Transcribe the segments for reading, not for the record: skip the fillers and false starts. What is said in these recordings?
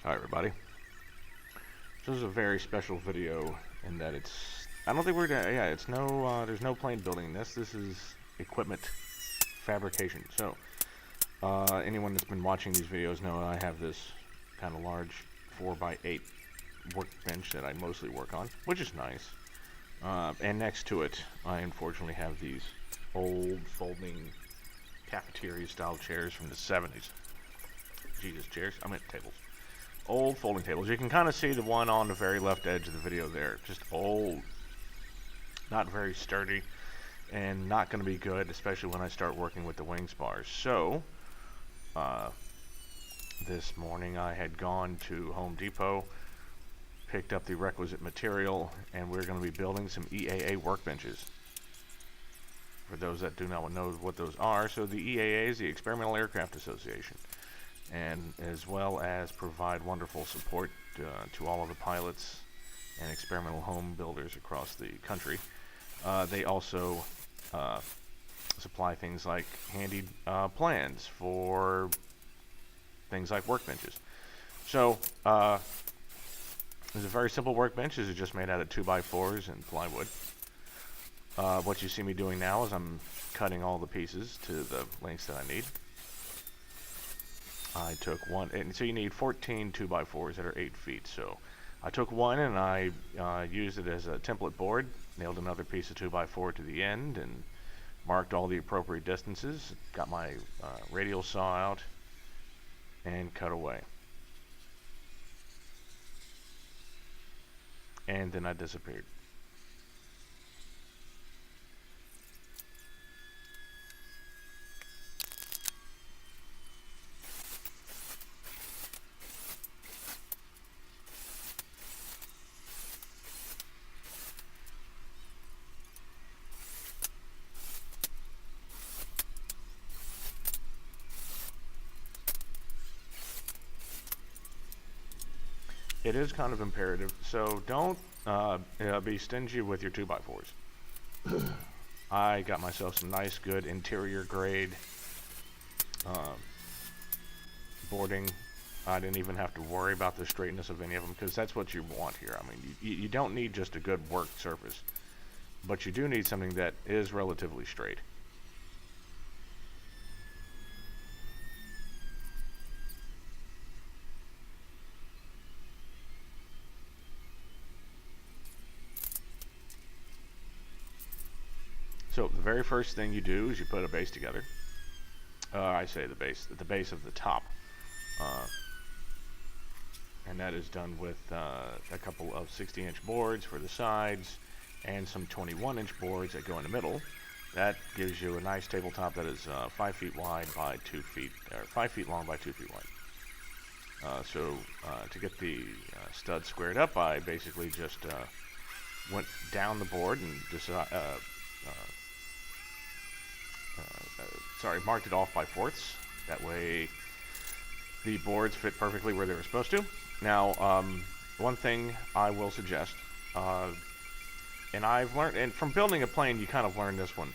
Hi everybody. This is a very special video in that I don't think we're gonna, yeah, there's no plane building this. This is equipment fabrication. So, anyone that's been watching these videos know I have this kind of large 4x8 workbench that I mostly work on, which is nice. And next to it, I unfortunately have these old folding cafeteria style chairs from the 70s. Jesus, chairs? I meant tables. Old folding tables. You can kind of see the one on the very left edge of the video there. Just old. Not very sturdy. And not going to be good, especially when I start working with the wing spars. So, this morning I had gone to Home Depot, picked up the requisite material, and we're going to be building some EAA workbenches. For those that do not know what those are, so the EAA is the Experimental Aircraft Association, and as well as provide wonderful support to all of the pilots and experimental home builders across the country. They also supply things like handy plans for things like workbenches. So it's a very simple workbench. This is just made out of 2x4s and plywood. What you see me doing now is I'm cutting all the pieces to the lengths that I need. I took one, and so you need 14 2x4s that are 8 feet. So I took one and I used it as a template board, nailed another piece of 2x4 to the end, and marked all the appropriate distances. Got my radial saw out and cut away. And then I disappeared. It is kind of imperative, so don't be stingy with your 2x4s. I got myself some nice, good interior grade boarding. I didn't even have to worry about the straightness of any of them, because that's what you want here. I mean, you don't need just a good work surface, but you do need something that is relatively straight. So the very first thing you do is you put a base together. I say the base of the top. And that is done with a couple of 60-inch boards for the sides and some 21-inch boards that go in the middle. That gives you a nice tabletop that is 5 feet wide by 2 feet, or 5 feet long by 2 feet wide. So to get the stud squared up, I basically just went down the board and just marked it off by fourths. That way the boards fit perfectly where they were supposed to. Now, one thing I will suggest, and I've learned, and from building a plane you kind of learn this one,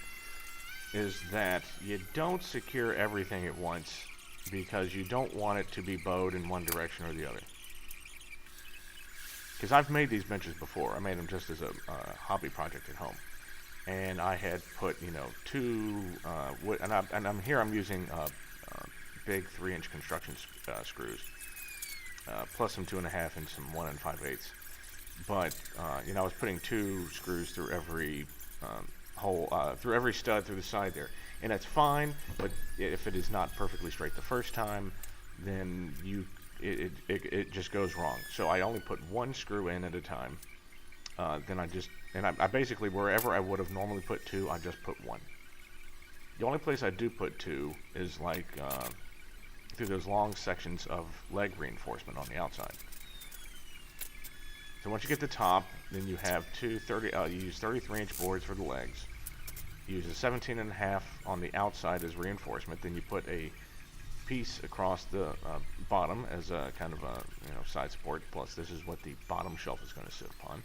is that you don't secure everything at once, because you don't want it to be bowed in one direction or the other. Because I've made these benches before. I made them just as a hobby project at home. And I had put, you know, two wood, and I'm using big 3-inch construction screws, plus some 2.5 and some 1 5/8. But you know, I was putting 2 screws through every hole, through every stud through the side there, and that's fine. But if it is not perfectly straight the first time, then it just goes wrong. So I only put 1 screw in at a time. Then I basically, wherever I would have normally put 2, I just put 1. The only place I do put 2 is like through those long sections of leg reinforcement on the outside. So once you get the top, then you have you use 33-inch boards for the legs. You use a 17.5 on the outside as reinforcement. Then you put a piece across the bottom as a kind of a side support. Plus, this is what the bottom shelf is going to sit upon.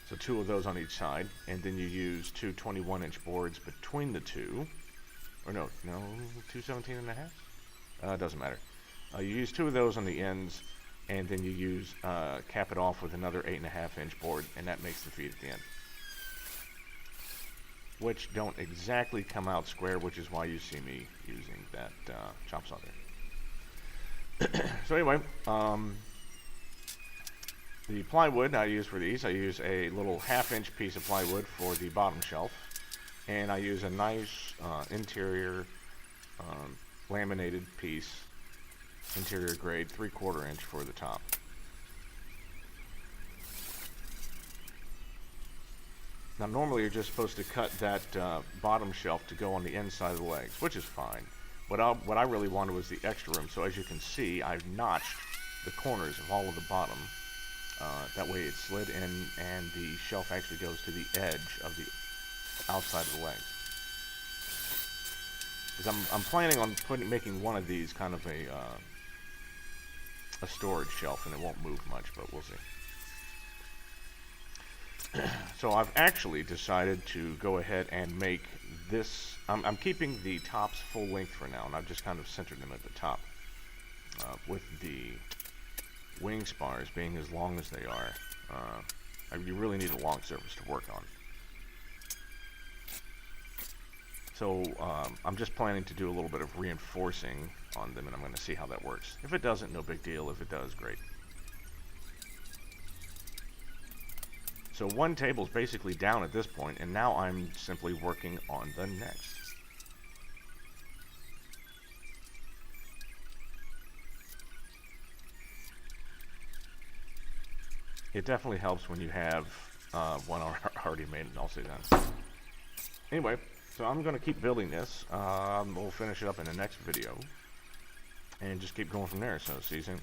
So 2 of those on each side, and then you use 2 21-inch boards between the two, or no, 2 17.5. Doesn't matter. You use 2 of those on the ends, and then you use cap it off with another 8.5-inch board, and that makes the feet at the end, which don't exactly come out square, which is why you see me using that chop saw there. So anyway, the plywood I use for these, I use a little 1/2-inch piece of plywood for the bottom shelf, and I use a nice interior laminated piece, interior grade, 3/4 inch for the top. Now normally you're just supposed to cut that bottom shelf to go on the inside of the legs, which is fine. What I really wanted was the extra room, so as you can see, I've notched the corners of all of the bottom. That way it's slid in and the shelf actually goes to the edge of the outside of the legs. Because I'm planning on making one of these kind of a storage shelf, and it won't move much, but we'll see. So I've actually decided to go ahead and make this. I'm keeping the tops full length for now, and I've just kind of centered them at the top, with the wing spars being as long as they are. You really need a long surface to work on. So I'm just planning to do a little bit of reinforcing on them, and I'm going to see how that works. If it doesn't, no big deal. If it does, great. So one table is basically down at this point, and now I'm simply working on the next. It definitely helps when you have one already made and also done. Anyway, so I'm going to keep building this. We'll finish it up in the next video, and just keep going from there. So see you soon.